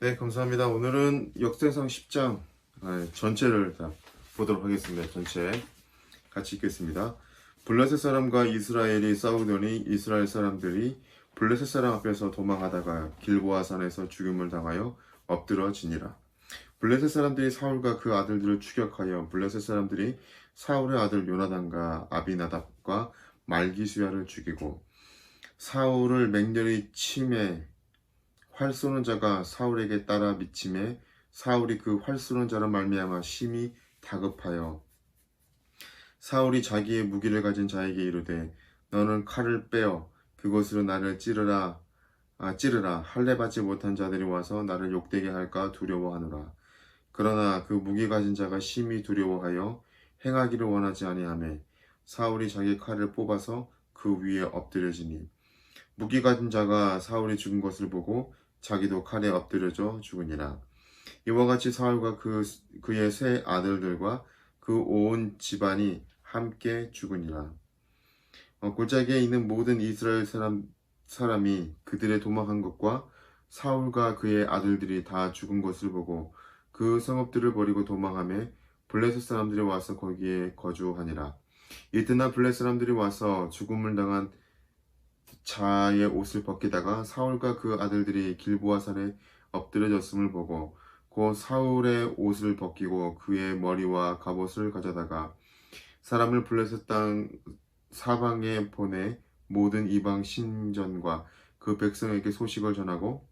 네, 감사합니다. 오늘은 역대상 10장 전체를 다 보도록 하겠습니다. 전체 같이 읽겠습니다. 블레셋 사람과 이스라엘이 싸우더니 이스라엘 사람들이 블레셋 사람 앞에서 도망하다가 길보아 산에서 죽임을 당하여 엎드러지니라. 블레셋 사람들이 사울과 그 아들들을 추격하여 블레셋 사람들이 사울의 아들 요나단과 아비나답과 말기수야를 죽이고 사울을 맹렬히 치매 활 쏘는 자가 사울에게 따라 미침해 사울이 그 활 쏘는 자로 말미암아 심히 다급하여 사울이 자기의 무기를 가진 자에게 이르되 너는 칼을 빼어 그것으로 나를 찌르라 할례 받지 못한 자들이 와서 나를 욕되게 할까 두려워하노라. 그러나 그 무기 가진 자가 심히 두려워하여 행하기를 원하지 아니하매 사울이 자기 칼을 뽑아서 그 위에 엎드려지니 무기 가진 자가 사울이 죽은 것을 보고 자기도 칼에 엎드려져 죽으니라. 이와 같이 사울과 그의 세 아들들과 그 온 집안이 함께 죽으니라. 골짜기에 있는 모든 이스라엘 사람이 그들의 도망한 것과 사울과 그의 아들들이 다 죽은 것을 보고 그 성읍들을 버리고 도망하며 블레셋 사람들이 와서 거기에 거주하니라. 이튿날 블레셋 사람들이 와서 죽음을 당한 자의 옷을 벗기다가 사울과 그 아들들이 길보아 산에 엎드려졌음을 보고 곧 사울의 옷을 벗기고 그의 머리와 갑옷을 가져다가 사람을 블레셋 땅 사방에 보내 모든 이방 신전과 그 백성에게 소식을 전하고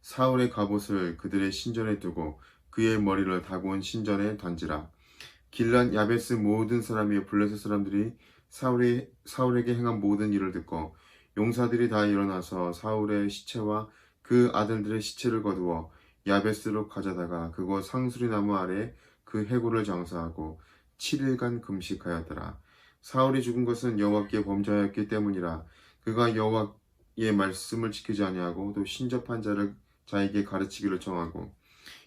사울의 갑옷을 그들의 신전에 두고 그의 머리를 다곤 신전에 던지라. 길란 야베스 모든 사람이 블레셋 사람들이 사울에게 행한 모든 일을 듣고 용사들이 다 일어나서 사울의 시체와 그 아들들의 시체를 거두어 야베스로 가져다가 그곳 상수리 나무 아래 그 해골을 장사하고 7일간 금식하였더라. 사울이 죽은 것은 여호와께 범죄하였기 때문이라. 그가 여호와의 말씀을 지키지 아니하고 또 신접한 자에게 가르치기를 정하고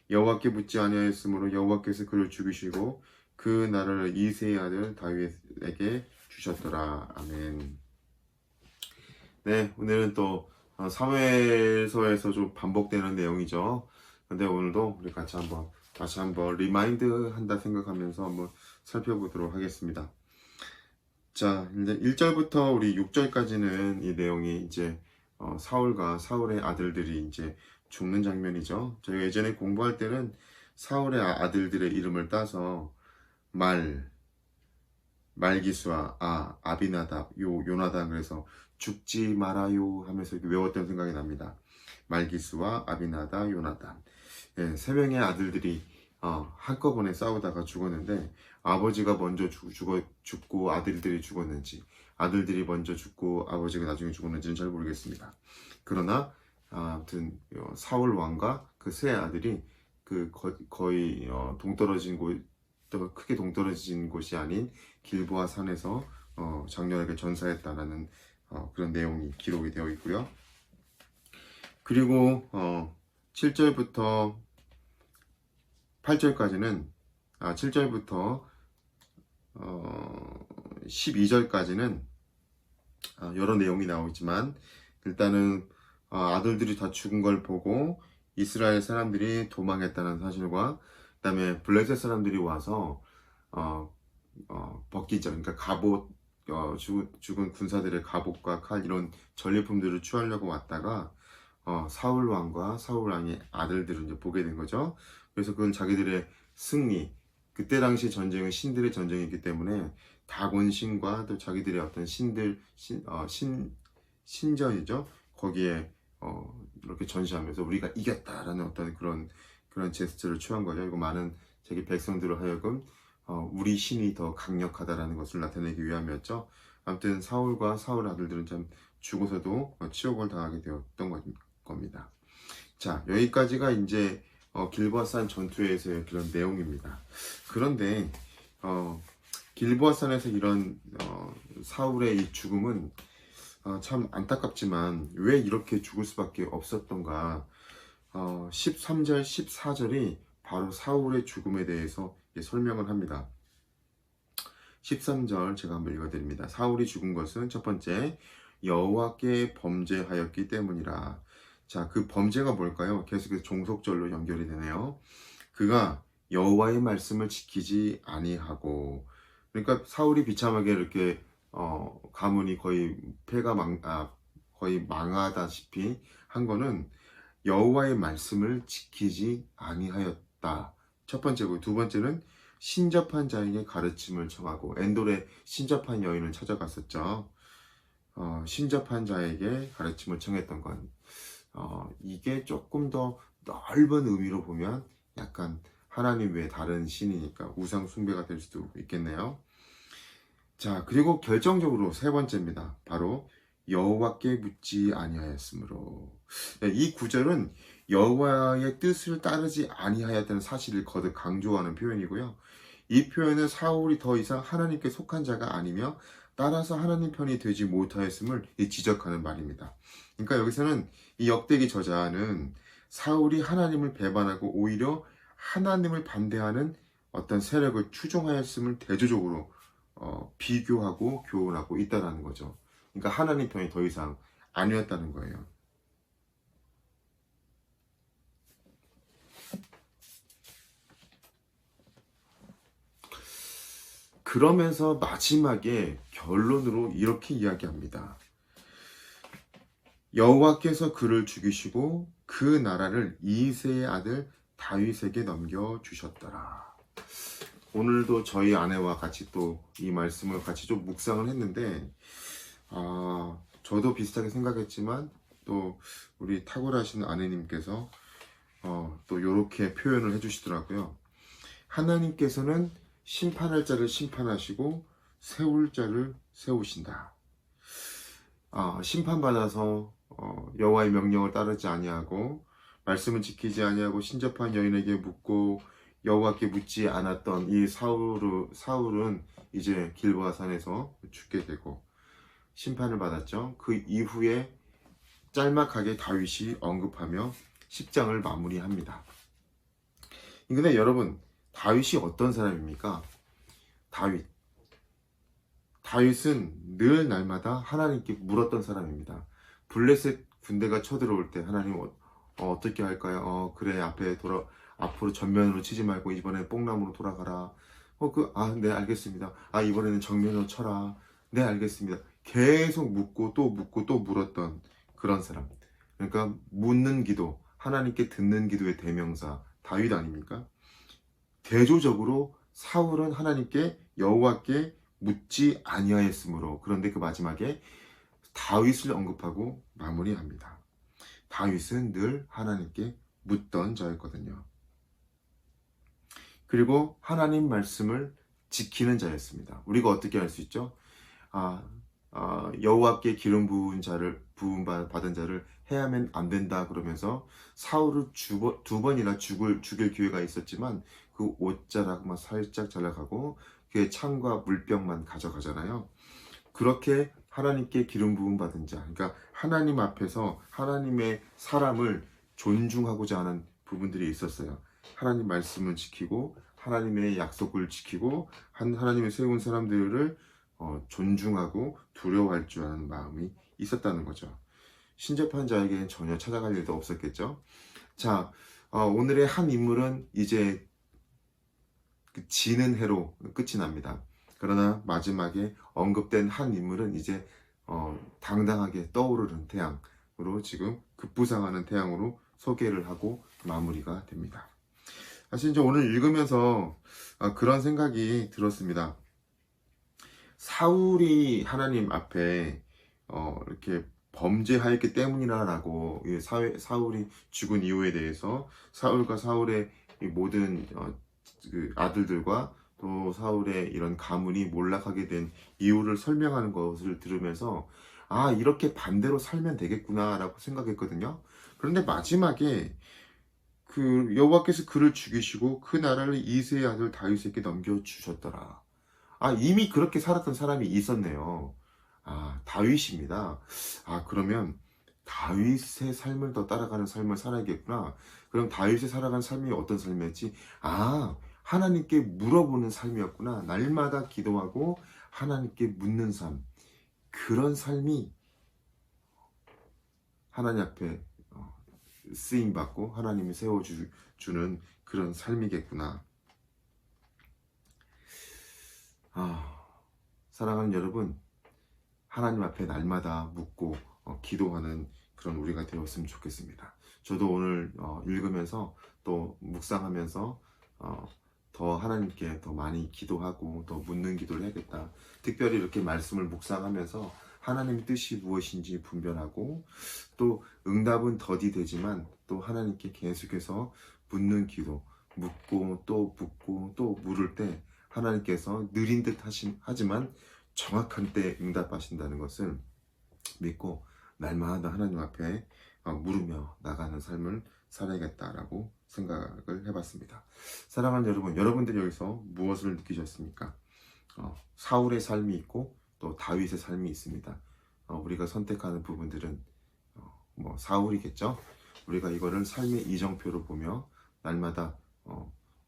여호와께 묻지 아니하였으므로 여호와께서 그를 죽이시고 그 나라를 이새의 아들 다윗에게 주셨더라. 아멘. 네, 오늘은 또 사무엘서에서 좀 반복되는 내용이죠. 근데 오늘도 우리 다시 한번 리마인드 한다 생각하면서 한번 살펴보도록 하겠습니다. 자, 이제 1절부터 우리 6절까지는 이 내용이 이제 사울과 사울의 아들들이 이제 죽는 장면이죠. 저희가 예전에 공부할 때는 사울의 아들들의 이름을 따서 말기수아, 아비나답, 요나단, 그래서 죽지 말아요 하면서 이렇게 외웠던 생각이 납니다. 말기수아, 아비나답, 요나단. 네, 세 명의 아들들이 한꺼번에 싸우다가 죽었는데 아버지가 먼저 죽고 아들들이 죽었는지 아들들이 먼저 죽고 아버지가 나중에 죽었는지는 잘 모르겠습니다. 그러나 아무튼 사울 왕과 그 세 아들이 거의 크게 동떨어진 곳이 아닌 길보아 산에서 장렬하게 전사했다라는 그런 내용이 기록이 되어 있고요. 그리고 7절부터 8절까지는 7절부터 12절까지는 여러 내용이 나오지만 일단은 아들들이 다 죽은 걸 보고 이스라엘 사람들이 도망했다는 사실과 그 다음에 블레셋 사람들이 와서 벗기죠. 그러니까 갑옷, 죽은 군사들의 갑옷과 칼 이런 전리품들을 취하려고 왔다가 사울 왕과 사울 왕의 아들들을 이제 보게 된 거죠. 그래서 그건 자기들의 승리, 그때 당시 전쟁은 신들의 전쟁이기 때문에 다곤 신과 또 자기들의 어떤 신전이죠. 거기에 이렇게 전시하면서 우리가 이겼다라는 어떤 그런 제스처를 취한 거죠. 이거 많은 자기 백성들을 하여금 우리 신이 더 강력하다라는 것을 나타내기 위함이었죠. 아무튼 사울과 사울 아들들은 참 죽어서도 치욕을 당하게 되었던 겁니다. 자, 여기까지가 이제 길보아산 전투에서의 그런 내용입니다. 그런데 길보아산에서 이런 사울의 이 죽음은 참 안타깝지만 왜 이렇게 죽을 수밖에 없었던가. 13절, 14절이 바로 사울의 죽음에 대해서 설명을 합니다. 13절 제가 한번 읽어드립니다. 사울이 죽은 것은 첫 번째, 여호와께 범죄하였기 때문이라. 자, 그 범죄가 뭘까요? 계속해서 종속절로 연결이 되네요. 그가 여호와의 말씀을 지키지 아니하고, 그러니까 사울이 비참하게 이렇게 가문이 거의 거의 망하다시피 한 거는 여호와의 말씀을 지키지 아니하였다. 첫 번째고, 두 번째는 신접한 자에게 가르침을 청하고, 엔돌에 신접한 여인을 찾아갔었죠. 신접한 자에게 가르침을 청했던 건 이게 조금 더 넓은 의미로 보면 약간 하나님 외에 다른 신이니까 우상 숭배가 될 수도 있겠네요. 자, 그리고 결정적으로 세 번째입니다. 바로 여호와께 묻지 아니하였으므로. 이 구절은 여호와의 뜻을 따르지 아니하였다는 사실을 거듭 강조하는 표현이고요. 이 표현은 사울이 더 이상 하나님께 속한 자가 아니며 따라서 하나님 편이 되지 못하였음을 지적하는 말입니다. 그러니까 여기서는 이 역대기 저자는 사울이 하나님을 배반하고 오히려 하나님을 반대하는 어떤 세력을 추종하였음을 대조적으로 비교하고 교훈하고 있다는 거죠. 그러니까 하나님 편이 더 이상 아니었다는 거예요. 그러면서 마지막에 결론으로 이렇게 이야기합니다. 여호와께서 그를 죽이시고 그 나라를 이새의 아들 다윗에게 넘겨주셨더라. 오늘도 저희 아내와 같이 또 이 말씀을 같이 좀 묵상을 했는데 저도 비슷하게 생각했지만 또 우리 탁월하신 아내님께서 또 이렇게 표현을 해주시더라고요. 하나님께서는 심판할 자를 심판하시고 세울 자를 세우신다. 심판받아서 여호와의 명령을 따르지 아니하고 말씀을 지키지 아니하고 신접한 여인에게 묻고 여호와께 묻지 않았던 이 사울은 이제 길보아 산에서 죽게 되고 심판을 받았죠. 그 이후에 짤막하게 다윗이 언급하며 10장을 마무리합니다. 근데 여러분, 다윗이 어떤 사람입니까? 다윗은 늘 날마다 하나님께 물었던 사람입니다. 블레셋 군대가 쳐들어올 때 하나님 어떻게 할까요? 그래, 앞으로 전면으로 치지 말고 이번에 뽕나무로 돌아가라. 네, 알겠습니다. 이번에는 정면으로 쳐라. 네, 알겠습니다. 계속 묻고 또 묻고 또 물었던 그런 사람. 그러니까 묻는 기도, 하나님께 듣는 기도의 대명사 다윗 아닙니까? 대조적으로 사울은 하나님께 여호와께 묻지 아니하였으므로, 그런데 그 마지막에 다윗을 언급하고 마무리합니다. 다윗은 늘 하나님께 묻던 자였거든요. 그리고 하나님 말씀을 지키는 자였습니다. 우리가 어떻게 할 수 있죠? 여호와께 기름 부음 받은 자를 해하면 안 된다 그러면서 사울을 두 번이나 죽일 기회가 있었지만 그 옷자락만 살짝 잘라가고 그의 창과 물병만 가져가잖아요. 그렇게 하나님께 기름 부음 받은 자, 그러니까 하나님 앞에서 하나님의 사람을 존중하고자 하는 부분들이 있었어요. 하나님 말씀을 지키고 하나님의 약속을 지키고 하나님의 세운 사람들을 존중하고 두려워할 줄 아는 마음이 있었다는 거죠. 신접한 자에게는 전혀 찾아갈 일도 없었겠죠. 자, 오늘의 한 인물은 이제 지는 해로 끝이 납니다. 그러나 마지막에 언급된 한 인물은 이제 당당하게 떠오르는 태양으로, 지금 급부상하는 태양으로 소개를 하고 마무리가 됩니다. 사실 이제 오늘 읽으면서 그런 생각이 들었습니다. 사울이 하나님 앞에 이렇게 범죄하였기 때문이라고 사울이 죽은 이유에 대해서 사울과 사울의 모든 그 아들들과 또 사울의 이런 가문이 몰락하게 된 이유를 설명하는 것을 들으면서 이렇게 반대로 살면 되겠구나 라고 생각했거든요. 그런데 마지막에 그 여호와께서 그를 죽이시고 그 나라를 이새의 아들 다윗에게 넘겨주셨더라. 이미 그렇게 살았던 사람이 있었네요. 다윗입니다. 그러면 다윗의 삶을 더 따라가는 삶을 살아야겠구나. 그럼 다윗이 살아가는 삶이 어떤 삶이었지? 하나님께 물어보는 삶이었구나. 날마다 기도하고 하나님께 묻는 삶. 그런 삶이 하나님 앞에 쓰임 받고 하나님이 세워주는 그런 삶이겠구나. 사랑하는 여러분, 하나님 앞에 날마다 묻고 기도하는 그런 우리가 되었으면 좋겠습니다. 저도 오늘 읽으면서 또 묵상하면서 더 하나님께 더 많이 기도하고 더 묻는 기도를 해야겠다. 특별히 이렇게 말씀을 묵상하면서 하나님의 뜻이 무엇인지 분별하고 또 응답은 더디 되지만 또 하나님께 계속해서 묻는 기도, 묻고 또 묻고 또 물을 때 하나님께서 느린 듯 하지만 정확한 때 응답하신다는 것을 믿고 날마다 하나님 앞에 물으며 나가는 삶을 살아야겠다라고 생각을 해봤습니다. 사랑하는 여러분, 여러분들이 여기서 무엇을 느끼셨습니까? 사울의 삶이 있고 또 다윗의 삶이 있습니다. 우리가 선택하는 부분들은 뭐 사울이겠죠. 우리가 이거를 삶의 이정표로 보며 날마다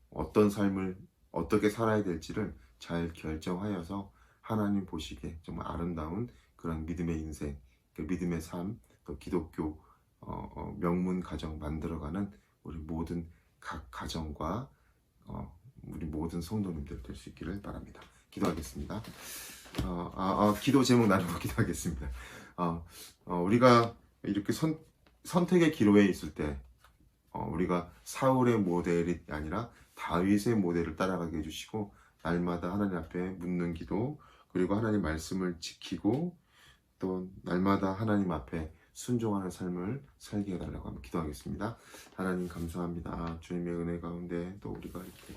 어떤 삶을 어떻게 살아야 될지를 잘 결정하여서 하나님 보시기에 정말 아름다운 그런 믿음의 인생, 그 믿음의 삶, 또 기독교 명문 가정 만들어가는 우리 모든 각 가정과 우리 모든 성도님들 될 수 있기를 바랍니다. 기도하겠습니다. 기도 제목 나누고 기도하겠습니다. 우리가 이렇게 선택의 기로에 있을 때 우리가 사울의 모델이 아니라 다윗의 모델을 따라가게 해주시고 날마다 하나님 앞에 묻는 기도, 그리고 하나님 말씀을 지키고 또 날마다 하나님 앞에 순종하는 삶을 살게 해달라고 한번 기도하겠습니다. 하나님 감사합니다. 주님의 은혜 가운데 또 우리가 이렇게